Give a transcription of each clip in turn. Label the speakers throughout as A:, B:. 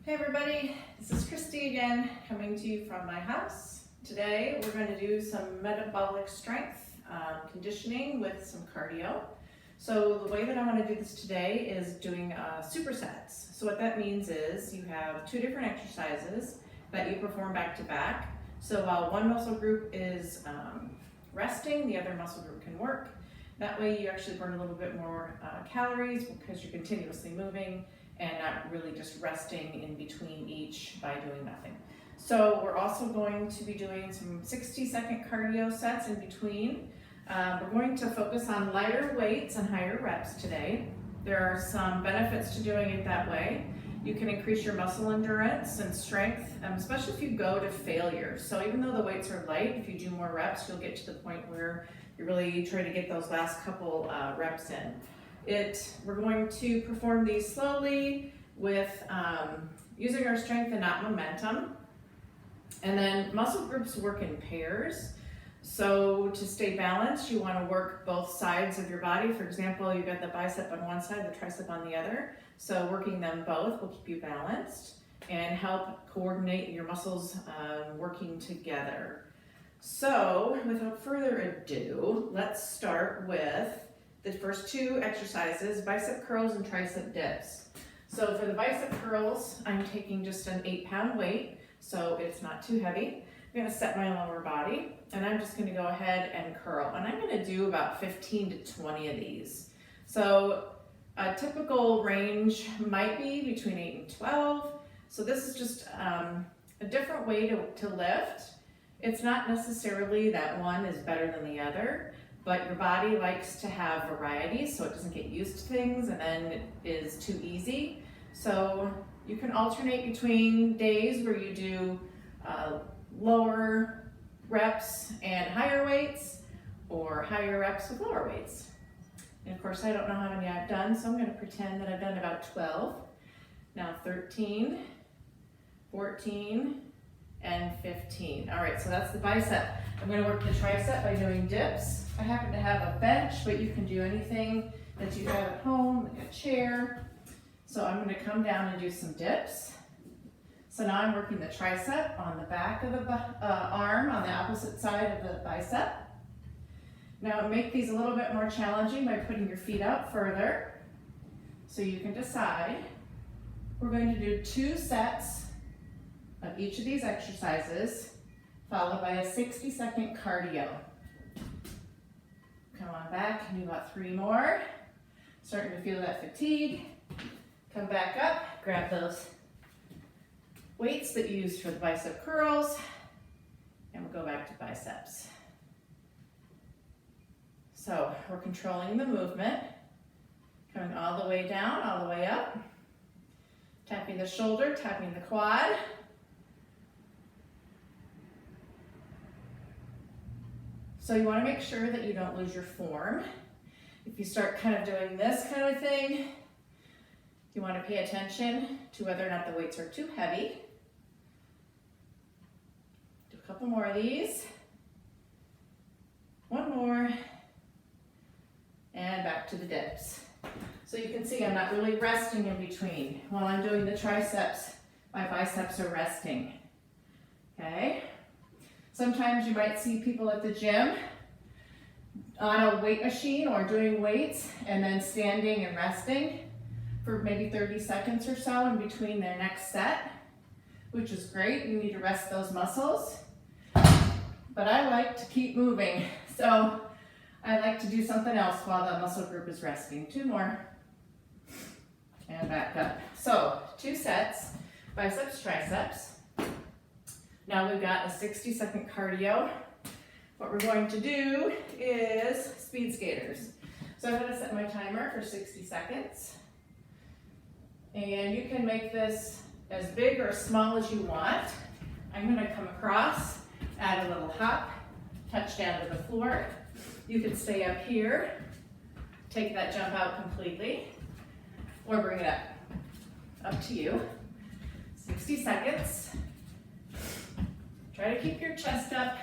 A: Hey everybody, this is Christy again, coming to you from my house. Today we're going to do some metabolic strength conditioning with some cardio. So the way that I want to do this today is doing supersets. So what that means is you have two different exercises that you perform back to back. So while one muscle group is resting, the other muscle group can work. That way you actually burn a little bit more calories because you're continuously moving and not really just resting in between each by doing nothing. So we're also going to be doing some 60-second cardio sets in between. We're going to focus on lighter weights and higher reps today. There are some benefits to doing it that way. You can increase your muscle endurance and strength, especially if you go to failure. So even though the weights are light, if you do more reps, you'll get to the point where you're really trying to get those last couple reps in. We're going to perform these slowly with using our strength and not momentum. And then muscle groups work in pairs. So to stay balanced, you want to work both sides of your body. For example, you've got the bicep on one side, the tricep on the other. So working them both will keep you balanced and help coordinate your muscles working together. So without further ado, let's start with the first two exercises, bicep curls and tricep dips. So for the bicep curls, I'm taking just an 8-pound weight, so it's not too heavy. I'm gonna set my lower body, and I'm just gonna go ahead and curl. And I'm gonna do about 15 to 20 of these. So a typical range might be between 8 and 12. So this is just a different way to lift. It's not necessarily that one is better than the other, but your body likes to have variety so it doesn't get used to things and then it is too easy. So you can alternate between days where you do lower reps and higher weights, or higher reps with lower weights. And of course I don't know how many I've done, so I'm going to pretend that I've done about 12. Now 13, 14, and 15. All right, so that's the bicep. I'm going to work the tricep by doing dips. I happen to have a bench, but you can do anything that you have at home, like a chair. So I'm going to come down and do some dips. So now I'm working the tricep on the back of the arm on the opposite side of the bicep. Now make these a little bit more challenging by putting your feet out further. So you can decide. We're going to do 2 sets of each of these exercises, followed by a 60-second cardio. Come on back and do about 3 more. Starting to feel that fatigue. Come back up, grab those weights that you used for the bicep curls, and we'll go back to biceps. So we're controlling the movement, coming all the way down, all the way up, tapping the shoulder, tapping the quad. So you want to make sure that you don't lose your form. If you start kind of doing this kind of thing, you want to pay attention to whether or not the weights are too heavy. Do a couple more of these. 1 more. And back to the dips. So you can see I'm not really resting in between. While I'm doing the triceps, my biceps are resting. Okay? Sometimes you might see people at the gym on a weight machine or doing weights and then standing and resting for maybe 30 seconds or so in between their next set, which is great. You need to rest those muscles. But I like to keep moving, so I like to do something else while the muscle group is resting. 2 more. And back up. So 2 sets, biceps, triceps. Now we've got a 60-second cardio. What we're going to do is speed skaters. So I'm going to set my timer for 60 seconds. And you can make this as big or as small as you want. I'm going to come across, add a little hop, touch down to the floor. You can stay up here, take that jump out completely, or bring it up. Up to you. 60 seconds. Try to keep your chest up.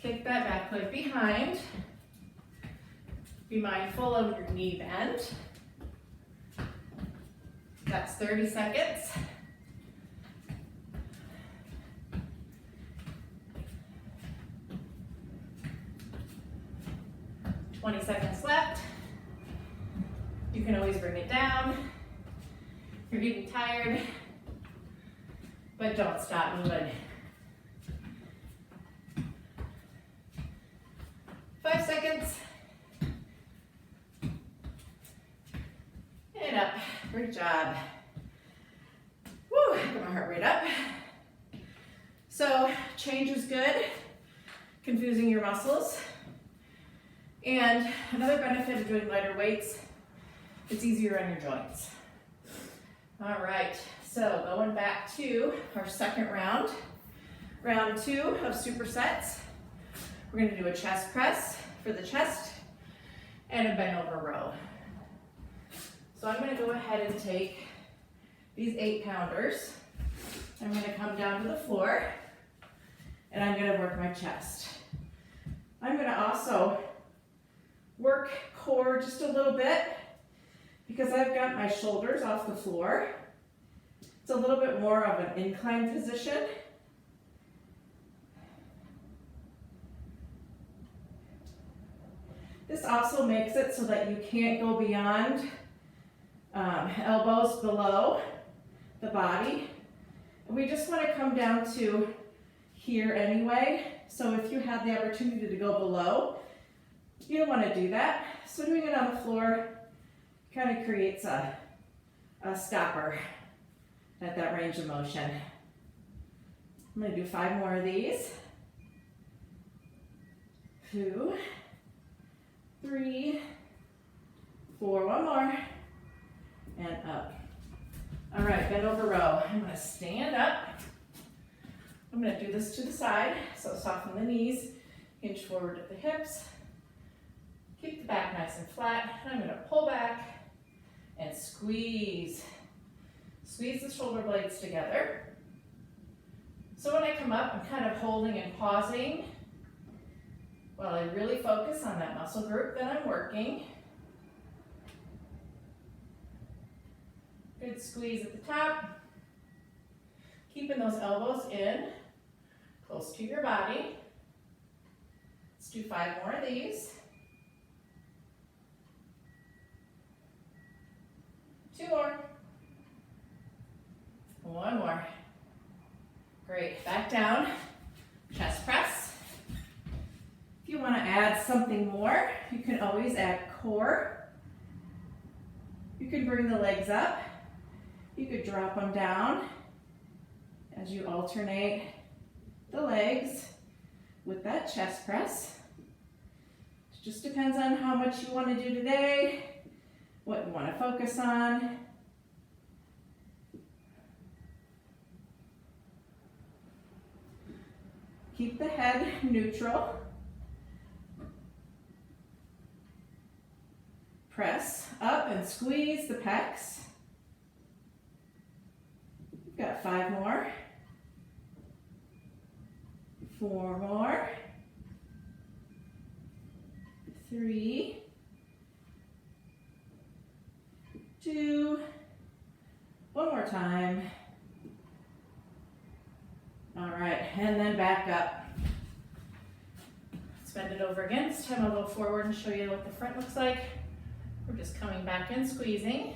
A: Kick that back leg behind. Be mindful of your knee bend. That's 30 seconds. "20 seconds left. You can always bring it down. If you're getting tired, but don't stop moving. 5 seconds. And up. Great job. Woo, get my heart rate up. So change is good, confusing your muscles. And another benefit of doing lighter weights, it's easier on your joints. All right, so going back to our second round, round 2 of supersets. We're gonna do a chest press for the chest and a bent over row. So I'm gonna go ahead and take these 8-pounders. I'm gonna come down to the floor and I'm gonna work my chest. I'm gonna also work core just a little bit because I've got my shoulders off the floor. It's a little bit more of an inclined position. This also makes it so that you can't go beyond elbows below the body. And we just want to come down to here anyway. So if you have the opportunity to go below, you don't want to do that. So doing it on the floor kind of creates a stopper at that range of motion. I'm going to do 5 more of these. 2, 3, 4, one more, and up. All right, bend over row. I'm going to stand up. I'm going to do this to the side, so soften the knees, hinge forward at the hips, keep the back nice and flat, and I'm going to pull back and squeeze. Squeeze the shoulder blades together. So when I come up, I'm kind of holding and pausing while I really focus on that muscle group that I'm working. Good squeeze at the top. Keeping those elbows in, close to your body. Let's do 5 more of these. 2 more. 1 more. Great, back down, chest press. If you want to add something more, you can always add core. You can bring the legs up. You could drop them down as you alternate the legs with that chest press. It just depends on how much you want to do today, what you want to focus on. Keep the head neutral. Press up and squeeze the pecs. We've got 5 more. 4 more. 3, 2, one more time. All right, and then back up. Let's bend it over again. This time I'll go forward and show you what the front looks like. We're just coming back in, squeezing.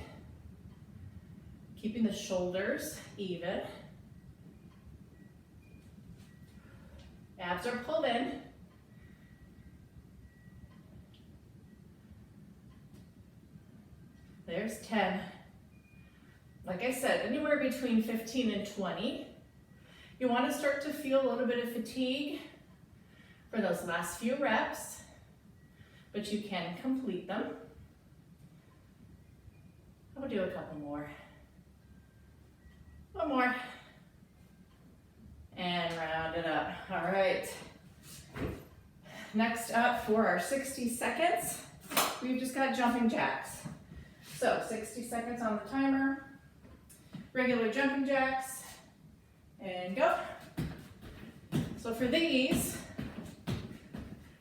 A: Keeping the shoulders even. Abs are pulled in. There's 10. Like I said, anywhere between 15 and 20. You want to start to feel a little bit of fatigue for those last few reps, but you can complete them. I'll do a couple more. 1 more. And round it up. All right. Next up for our 60 seconds, we've just got jumping jacks. So 60 seconds on the timer, regular jumping jacks, and go. So for these,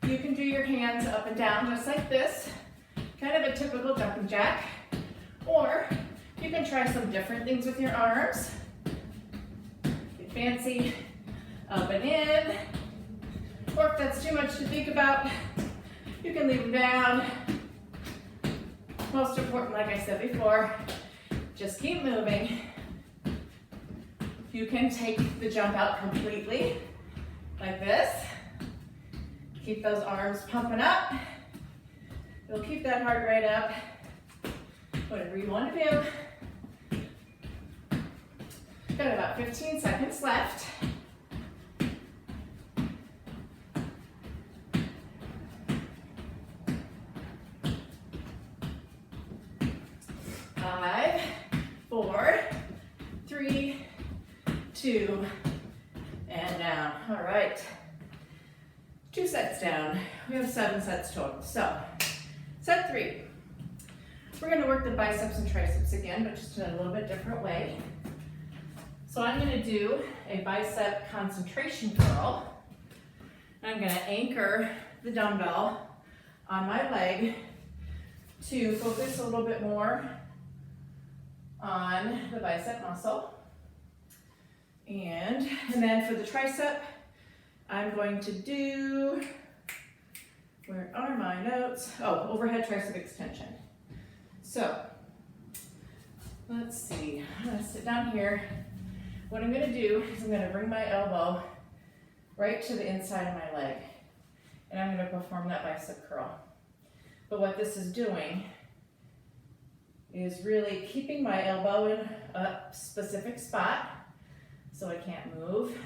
A: you can do your hands up and down just like this, kind of a typical jumping jack, or You can try some different things with your arms. Get fancy, up and in. Or if that's too much to think about, you can leave them down. Most important, like I said before, just keep moving. You can take the jump out completely, like this. Keep those arms pumping up. It'll keep that heart rate up. Whatever you want to do. Got about 15 seconds left. 5, 4, 3, 2, and down. All right. 2 sets down. We have 7 sets total. So, set 3. We're going to work the biceps and triceps again, but just in a little bit different way. So I'm going to do a bicep concentration curl. I'm going to anchor the dumbbell on my leg to focus a little bit more on the bicep muscle. And then for the tricep, I'm going to do, where are my notes? Oh, overhead tricep extension. So, let's see, I'm gonna sit down here. What I'm gonna do is I'm gonna bring my elbow right to the inside of my leg, and I'm gonna perform that bicep curl. But what this is doing is really keeping my elbow in a specific spot so I can't move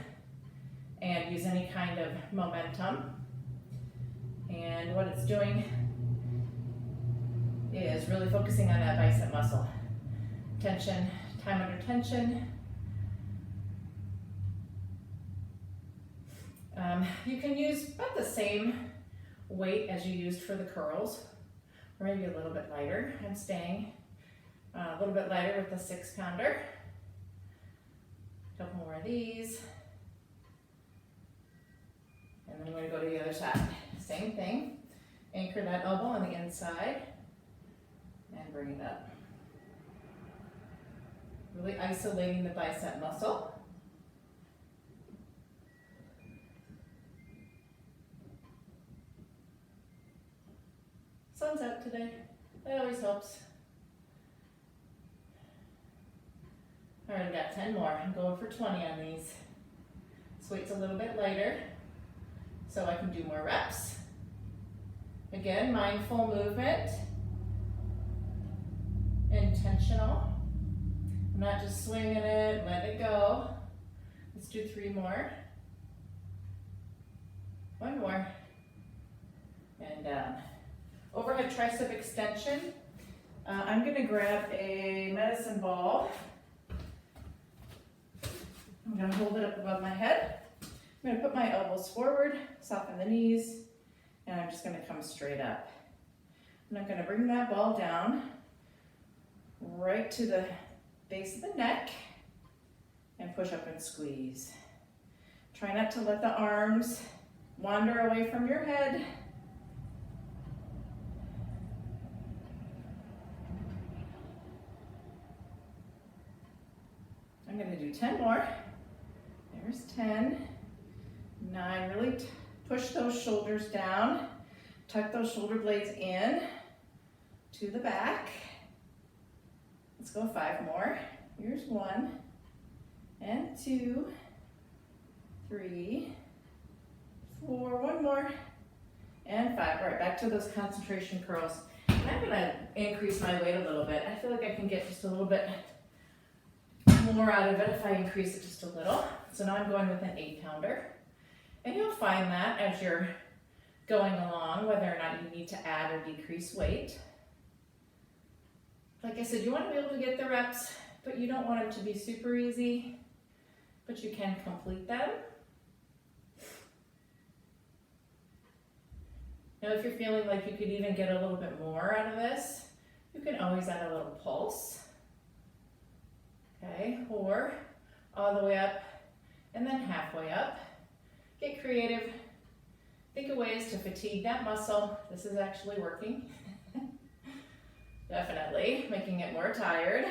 A: and use any kind of momentum. And what it's doing is really focusing on that bicep muscle. Tension, time under tension. You can use about the same weight as you used for the curls, or maybe a little bit lighter. I'm staying a little bit lighter with the 6-pounder. A couple more of these. And then I'm going to go to the other side. Same thing. Anchor that elbow on the inside and bring it up. Really isolating the bicep muscle. Sun's out today. That always helps. All right, I've got 10 more. I'm going for 20 on these. This weight's a little bit lighter, so I can do more reps. Again, mindful movement. Intentional. I'm not just swinging it, let it go. Let's do 3 more. 1 more. And down. Overhead tricep extension. I'm going to grab a medicine ball. I'm going to hold it up above my head. I'm going to put my elbows forward, soften the knees, and I'm just going to come straight up. And I'm going to bring that ball down right to the base of the neck and push up and squeeze. Try not to let the arms wander away from your head. I'm going to do 10 more. There's 10. 9, really push those shoulders down. Tuck those shoulder blades in to the back. Let's go 5 more. Here's 1 and 2, 3, 4, 1 more, and 5. All right, back to those concentration curls. And I'm gonna increase my weight a little bit. I feel like I can get just a little bit more out of it if I increase it just a little. So now I'm going with an 8-pounder. And you'll find that as you're going along, whether or not you need to add or decrease weight. Like I said, you want to be able to get the reps, but you don't want them to be super easy, but you can complete them. Now, if you're feeling like you could even get a little bit more out of this, you can always add a little pulse. Okay, or all the way up and then halfway up. Get creative. Think of ways to fatigue that muscle. This is actually working. Definitely making it more tired.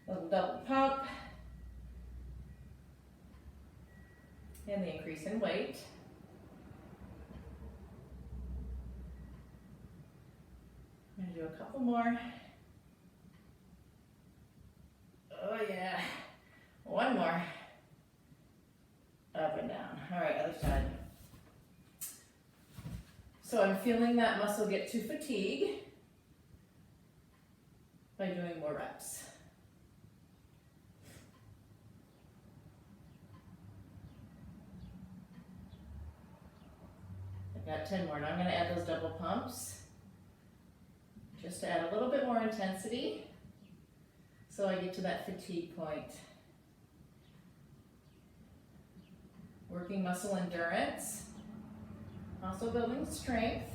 A: little double pump, and the increase in weight. I'm going to do a couple more. Oh yeah, one more. Up and down. All right, other side. So I'm feeling that muscle get to fatigue by doing more reps. I've got 10 more. Now I'm going to add those double pumps just to add a little bit more intensity so I get to that fatigue point. Working muscle endurance, also building strength.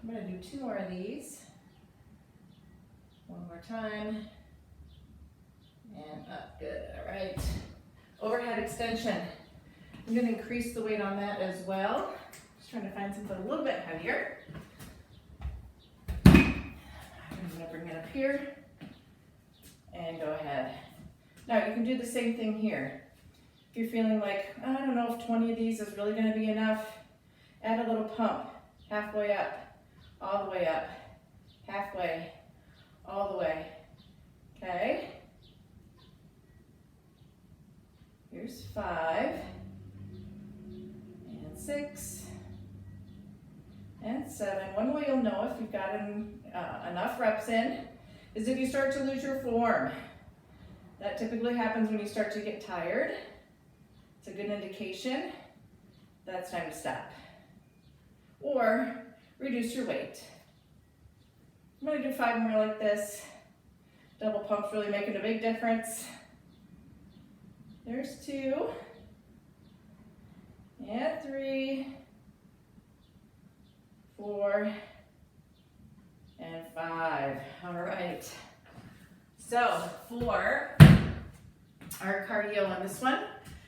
A: I'm going to do 2 more of these. One more time. And up, good, all right. Overhead extension. I'm going to increase the weight on that as well. Just trying to find something a little bit heavier. I'm going to bring it up here and go ahead. Now you can do the same thing here. If you're feeling like, I don't know if 20 of these is really going to be enough, add a little pump, halfway up, all the way up, halfway, all the way, okay? Here's 5, and 6, and 7. One way you'll know if you've got enough reps in is if you start to lose your form. That typically happens when you start to get tired. It's a good indication that's time to stop. Or reduce your weight. I'm going to do 5 more like this. Double pump's really making a big difference. There's 2, and 3, 4, and 5. All right. So for our cardio on this one,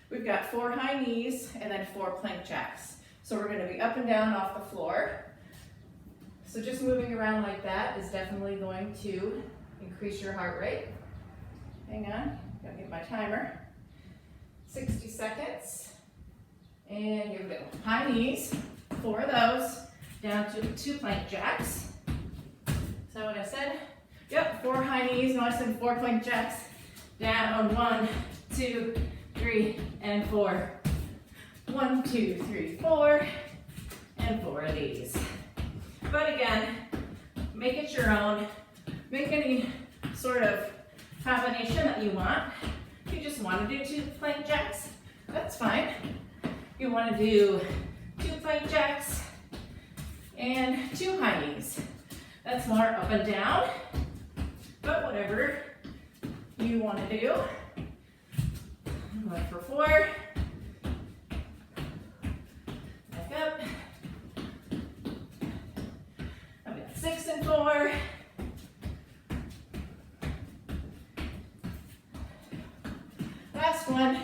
A: we've got 4 high knees and then 4 plank jacks. So we're going to be up and down off the floor. So just moving around like that is definitely going to increase your heart rate. Hang on, gotta get my timer. 60 seconds. And here we go. High knees, 4 of those, down to 2 plank jacks. Is that what I said? Yep, 4 high knees. No, I said 4 plank jacks. Down, 1, 2, 3, and 4. 1, 2, 3, 4, and 4 of these. But again, make it your own. Make any sort of combination that you want. If you just want to do 2 plank jacks, that's fine. You want to do 2 plank jacks and 2 high knees. That's more up and down, but whatever you want to do. I'm going for 4. Back up. I've got 6 and 4. Last one.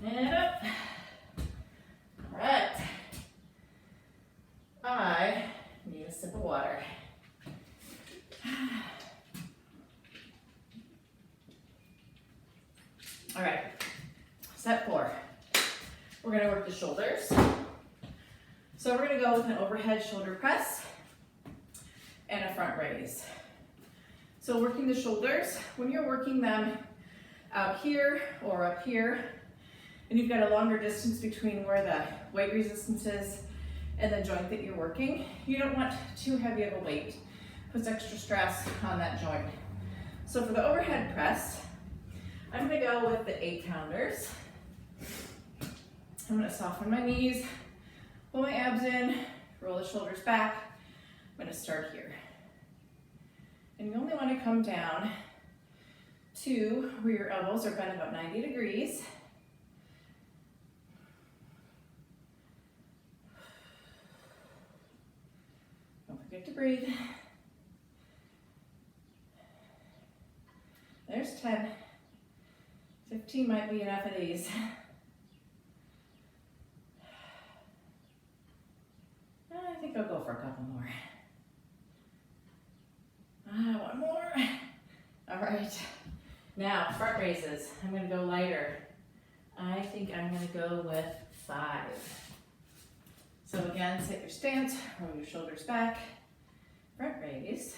A: And up. All right. I need a sip of water. All right, set 4. We're gonna work the shoulders. So we're gonna go with an overhead shoulder press and a front raise. So working the shoulders, when you're working them out here or up here, and you've got a longer distance between where the weight resistance is and the joint that you're working, you don't want too heavy of a weight. Puts extra stress on that joint. So for the overhead press, I'm gonna go with the 8 counters. I'm gonna soften my knees, pull my abs in, roll the shoulders back. I'm gonna start here. And you only wanna come down to where your elbows are bent about 90 degrees. Don't forget to breathe. There's 10. 15 might be enough of these. Now, front raises. I'm gonna go lighter. I think I'm gonna go with 5. So again, set your stance, roll your shoulders back, front raise.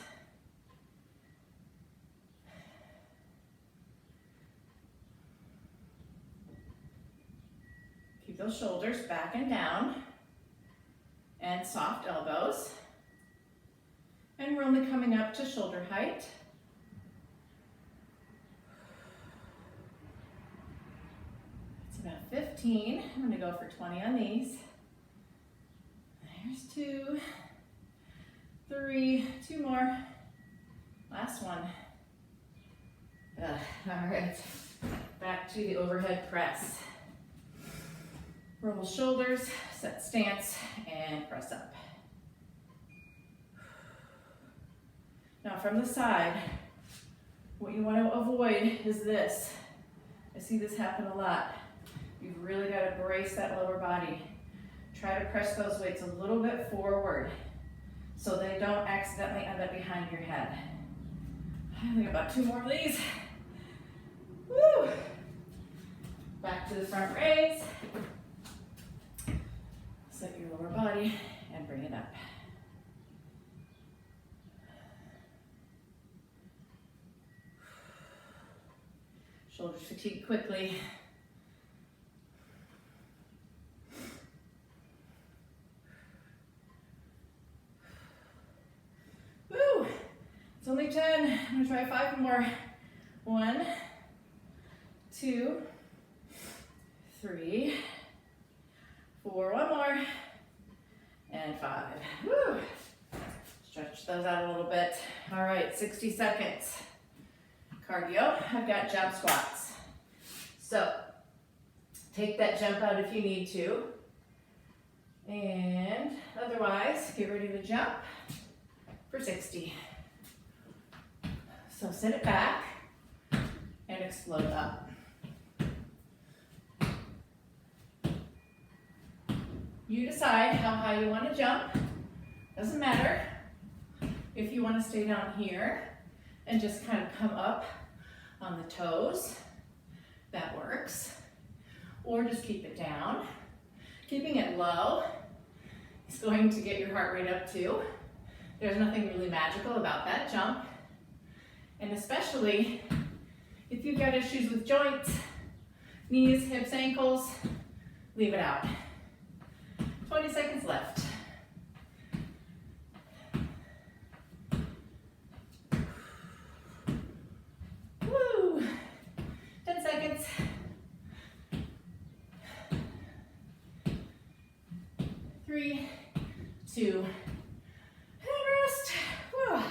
A: Keep those shoulders back and down, and soft elbows. And we're only coming up to shoulder height. It's about 15. I'm gonna go for 20 on these. There's 2, 3, 2 more. Last one. All right, back to the overhead press. Roll shoulders, set stance, and press up. Now from the side, what you want to avoid is this. I see this happen a lot. You've really got to brace that lower body. Try to press those weights a little bit forward so they don't accidentally end up behind your head. I think about 2 more of these. Woo! Back to the front raise. Set your lower body and bring it up. Shoulders fatigue quickly. Woo! It's only 10. I'm gonna try 5 more. 1, 2, 3, 4, 1 more, and 5. Woo! Stretch those out a little bit. All right, 60 seconds. Cardio, I've got jump squats. So, take that jump out if you need to. And otherwise, get ready to jump for 60. So sit it back and explode up. You decide how high you want to jump. Doesn't matter. If you want to stay down here and just kind of come up on the toes, that works. Or just keep it down. Keeping it low is going to get your heart rate up too. There's nothing really magical about that jump. And especially if you've got issues with joints, knees, hips, ankles, leave it out. 20 seconds left. Woo! 10 seconds. 3, 2, and rest. Woo.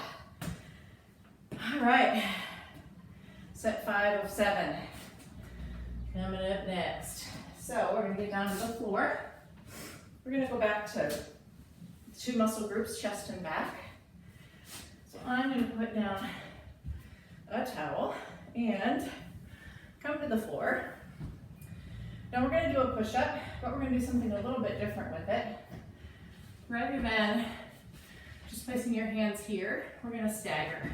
A: All right. Set 5 of 7. Coming up next. So we're gonna get down to the floor. We're gonna go back to 2 muscle groups, chest and back. So I'm gonna put down a towel and come to the floor. Now we're gonna do a push-up, but we're gonna do something a little bit different with it. Rather than just placing your hands here, we're gonna stagger.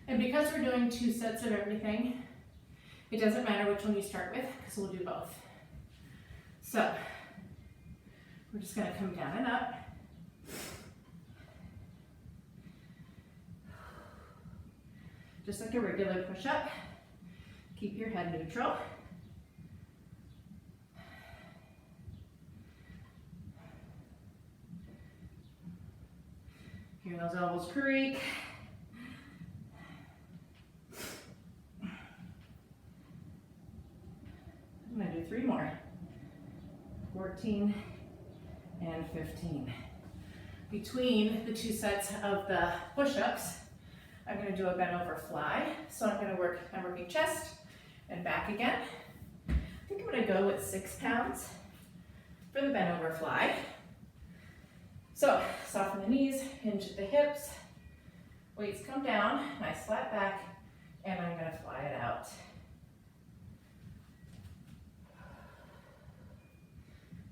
A: And because we're doing 2 sets of everything, it doesn't matter which one you start with, because we'll do both. So, we're just gonna come down and up. Just like a regular push-up. Keep your head neutral. Hear those elbows creak. I'm gonna do 3 more. 14 and 15. Between the 2 sets of the push-ups, I'm gonna do a bent over fly. So I'm working chest and back again. I think I'm gonna go with 6 pounds for the bent over fly. So soften the knees, hinge the hips, weights come down, nice flat back, and I'm gonna fly it out.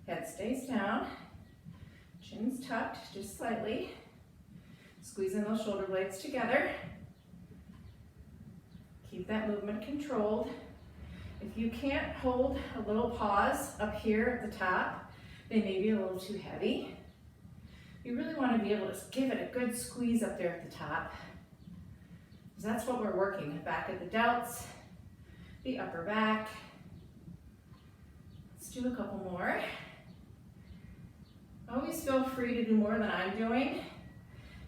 A: Head stays down, chin's tucked just slightly. Squeezing those shoulder blades together. Keep that movement controlled. If you can't hold a little pause up here at the top, they may be a little too heavy. You really want to be able to give it a good squeeze up there at the top. Because that's what we're working, the back of the delts, the upper back. Let's do a couple more. Always feel free to do more than I'm doing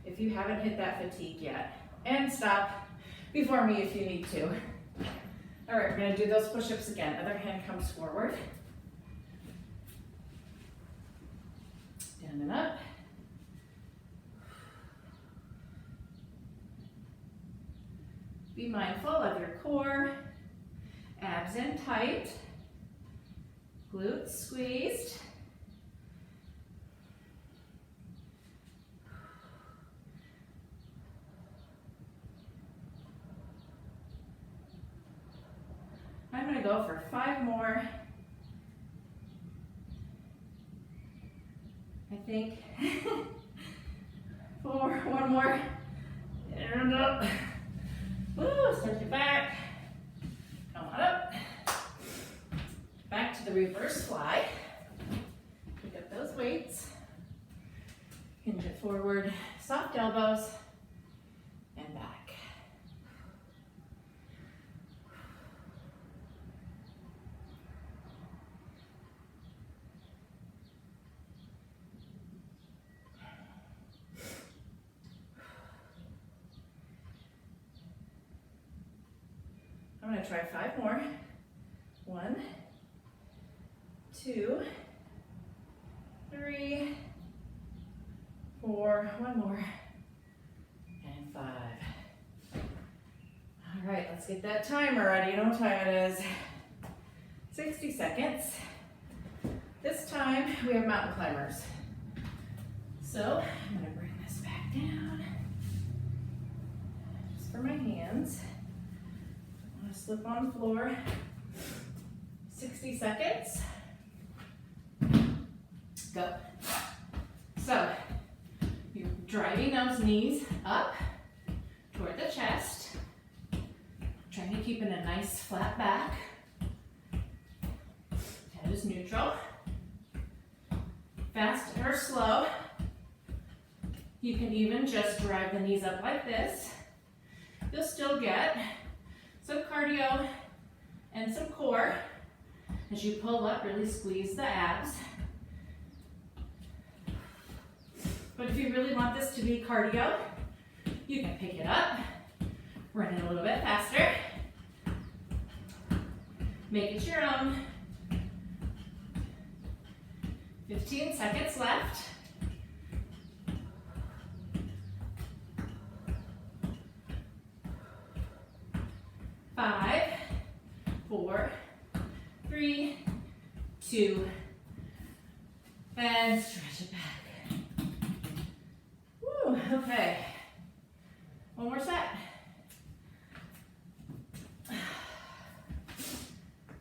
A: if you haven't hit that fatigue yet. And stop before me if you need to. All right, we're gonna do those push-ups again. Other hand comes forward. Down and up. Be mindful of your core, abs in tight, glutes squeezed. I'm going to go for 5 more. I think. 4, 1 more. And up. Woo, stretch it back. Come on up. Back to the reverse fly. Pick up those weights. Hinge it forward. Soft elbows. And back. I'm going to try 5 more. 1, 2, 3, 4, 1 more, and 5. All right, let's get that timer ready. You know what time it is. 60 seconds. This time we have mountain climbers. So I'm going to bring this back down. Just for my hands. Slip on the floor. 60 seconds. Go. So, you're driving those knees up toward the chest. Trying to keep in a nice flat back. Head is neutral. Fast or slow. You can even just drive the knees up like this. You'll still get some cardio and some core. As you pull up, really squeeze the abs. But if you really want this to be cardio, you can pick it up, run it a little bit faster, make it your own. 15 seconds left. 5, 4, 3, 2, and stretch it back. Woo, okay. One more set.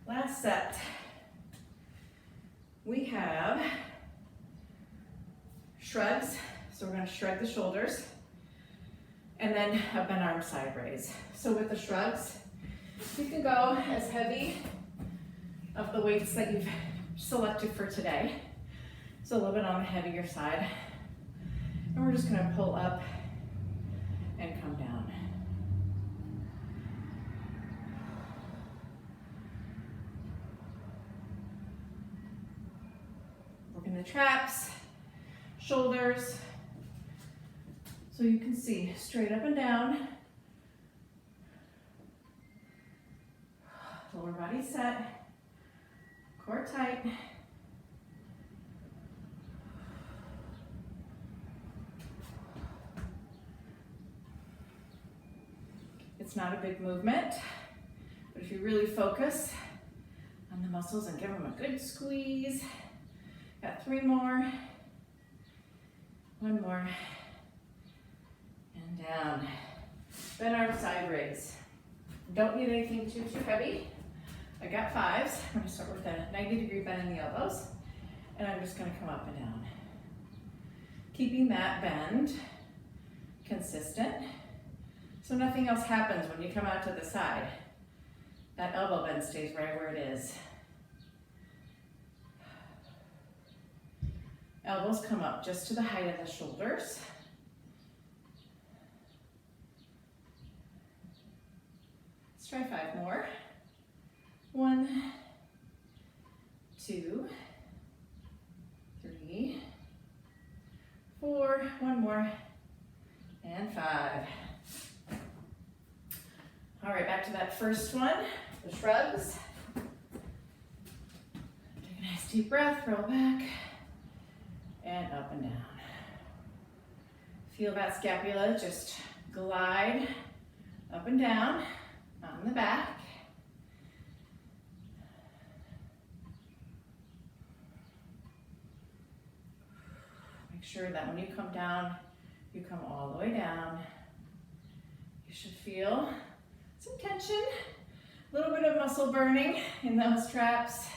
A: Last set. We have shrugs. So we're going to shrug the shoulders and then a bent arm side raise. So with the shrugs, you can go as heavy of the weights that you've selected for today. So a little bit on the heavier side. And we're just going to pull up and come down. Working the traps, shoulders. So you can see straight up and down. Lower body set, core tight. It's not a big movement, but if you really focus on the muscles and give them a good squeeze. Got 3 more, 1 more, and down. Bent arm side raise. Don't need anything too heavy. I got 5s. I'm going to start with a 90-degree bend in the elbows, and I'm just going to come up and down. Keeping that bend consistent, so nothing else happens when you come out to the side. That elbow bend stays right where it is. Elbows come up just to the height of the shoulders. Let's try 5 more. 1, 2, 3, 4, 1 more, and 5. All right, back to that first one, the shrugs. Take a nice deep breath, roll back, and up and down. Feel that scapula just glide up and down on the back. Make sure that when you come down, you come all the way down. You should feel some tension, a little bit of muscle burning in those traps.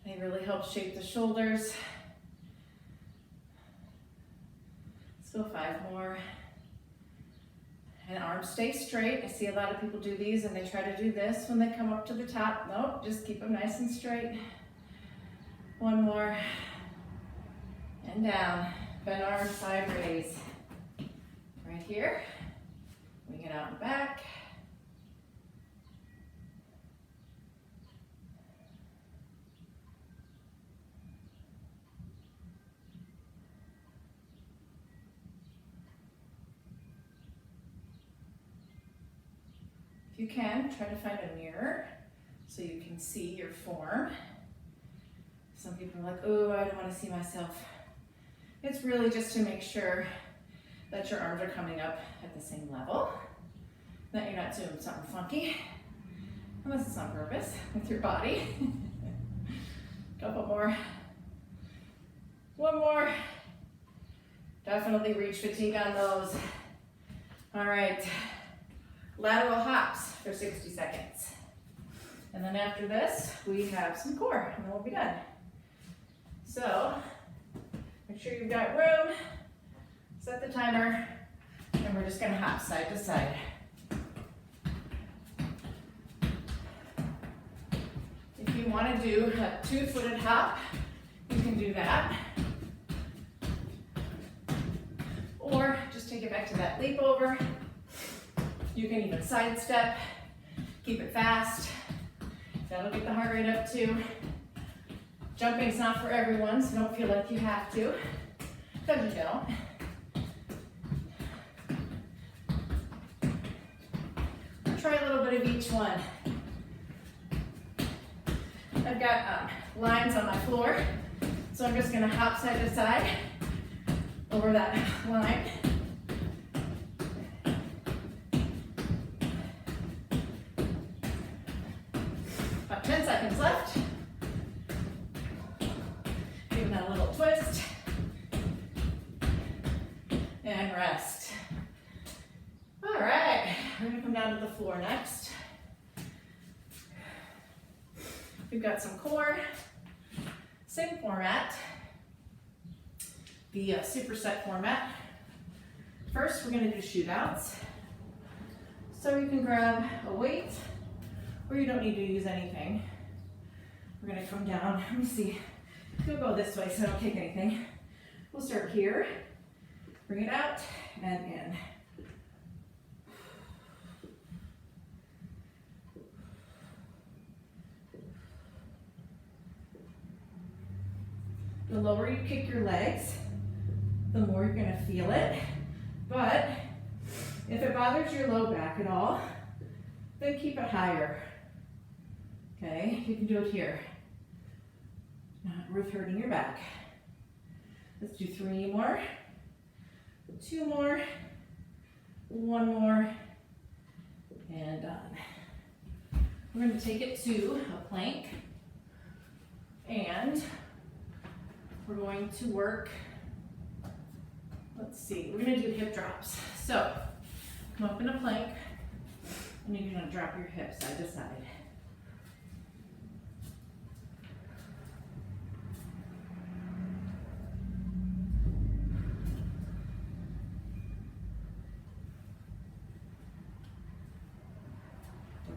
A: They really help shape the shoulders. Let's go 5 more. And arms stay straight. I see a lot of people do these and they try to do this when they come up to the top. Nope, just keep them nice and straight. 1 more. And down. Bend arms, side raise. Right here. Wing it out and back. If you can, try to find a mirror so you can see your form. Some people are like, oh, I don't want to see myself. It's really just to make sure that your arms are coming up at the same level, that you're not doing something funky, unless it's on purpose with your body. Couple more. 1 more. Definitely reach fatigue on those. All right, lateral hops for 60 seconds. And then after this, we have some core, and then we'll be done. So, make sure you've got room, set the timer, and we're just gonna hop side to side. If you wanna do a 2-footed hop, you can do that. Or just take it back to that leap over. You can even sidestep, keep it fast. That'll get the heart rate up too. Jumping's not for everyone, so don't feel like you have to, because you don't. Try a little bit of each one. I've got lines on my floor, so I'm just gonna hop side to side over that line. About 10 seconds left. Give that a little twist. And rest. All right, we're gonna come down to the floor next. We've got some core, same format, the superset format. First, we're gonna do shootouts. So you can grab a weight, or you don't need to use anything. We're gonna come down, let me see. You'll go this way so I don't kick anything. We'll start here, bring it out, and in. The lower you kick your legs, the more you're gonna feel it. But if it bothers your low back at all, then keep it higher. Okay, you can do it here. Not worth hurting your back. Let's do 3 more, 2 more, 1 more, and done. We're going to take it to a plank, and we're going to work, let's see, we're going to do hip drops. So, come up in a plank, and you're going to drop your hips side to side.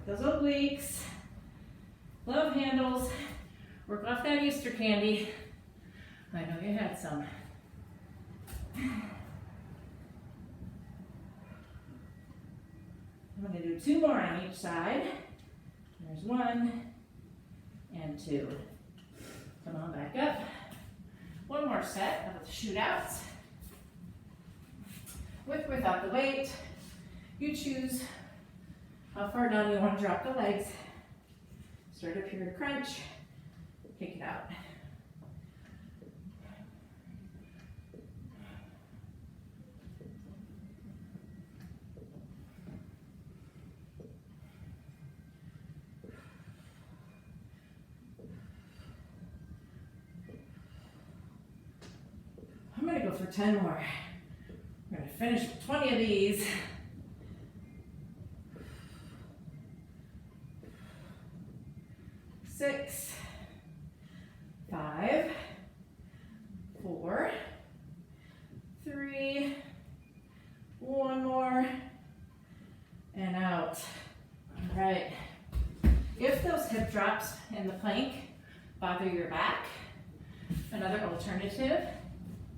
A: Those those obliques. Love handles. Work off that Easter candy. I know you had some. I'm going to do 2 more on each side. There's 1 and 2. Come on back up. 1 more set of shootouts. With or without the weight. You choose how far down you want to drop the legs. Start up here, crunch, kick it out. I'm going to go for 10 more. I'm going to finish with 20 of these. 6, 5, 4, 3, 1 more, and out. All right. If those hip drops in the plank bother your back, another alternative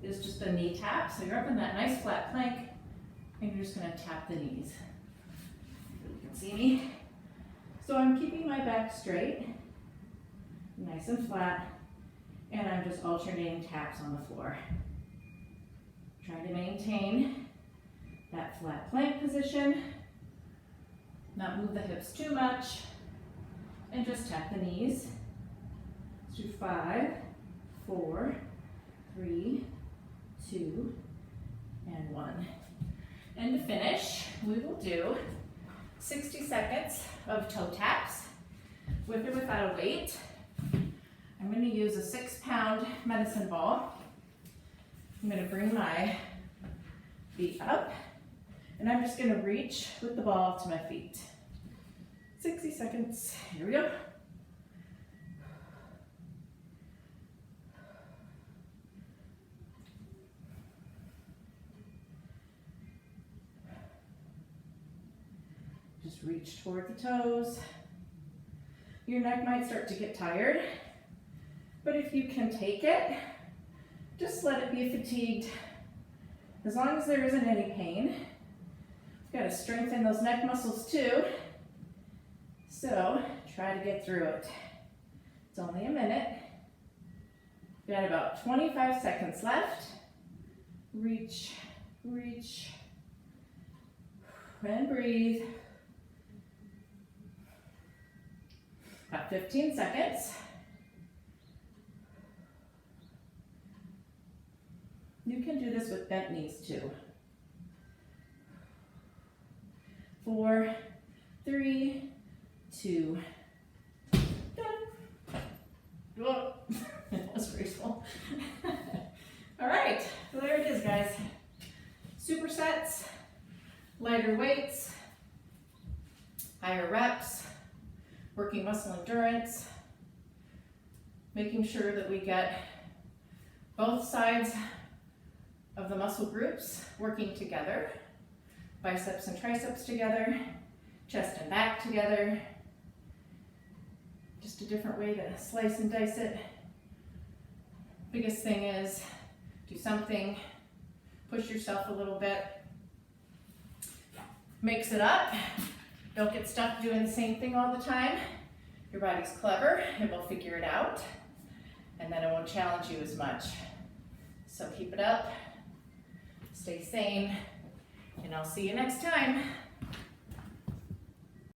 A: is just a knee tap. So you're up in that nice flat plank, and you're just going to tap the knees. You can see me. So I'm keeping my back straight, nice and flat, and I'm just alternating taps on the floor. Try to maintain that flat plank position, not move the hips too much, and just tap the knees. Let's do 5, 4, 3, 2, and 1. And to finish, we will do 60 seconds of toe taps, with or without a weight. I'm going to use a 6-pound medicine ball. I'm going to bring my feet up, and I'm just going to reach with the ball to my feet. 60 seconds. Here we go. Just reach toward the toes. Your neck might start to get tired, but if you can take it, just let it be fatigued. As long as there isn't any pain. You've got to strengthen those neck muscles too. So try to get through it. It's only a minute. You've got about 25 seconds left. Reach, reach, and breathe. About 15 seconds. You can do this with bent knees too. 4, 3, 2, done. Whoa, that was graceful. All right, so there it is, guys. Supersets, lighter weights, higher reps, working muscle endurance, making sure that we get both sides of the muscle groups working together, biceps and triceps together, chest and back together. Just a different way to slice and dice it. Biggest thing is do something, push yourself a little bit, mix it up. Don't get stuck doing the same thing all the time. Your body's clever, it will figure it out, and then it won't challenge you as much. So keep it up, stay sane, and I'll see you next time.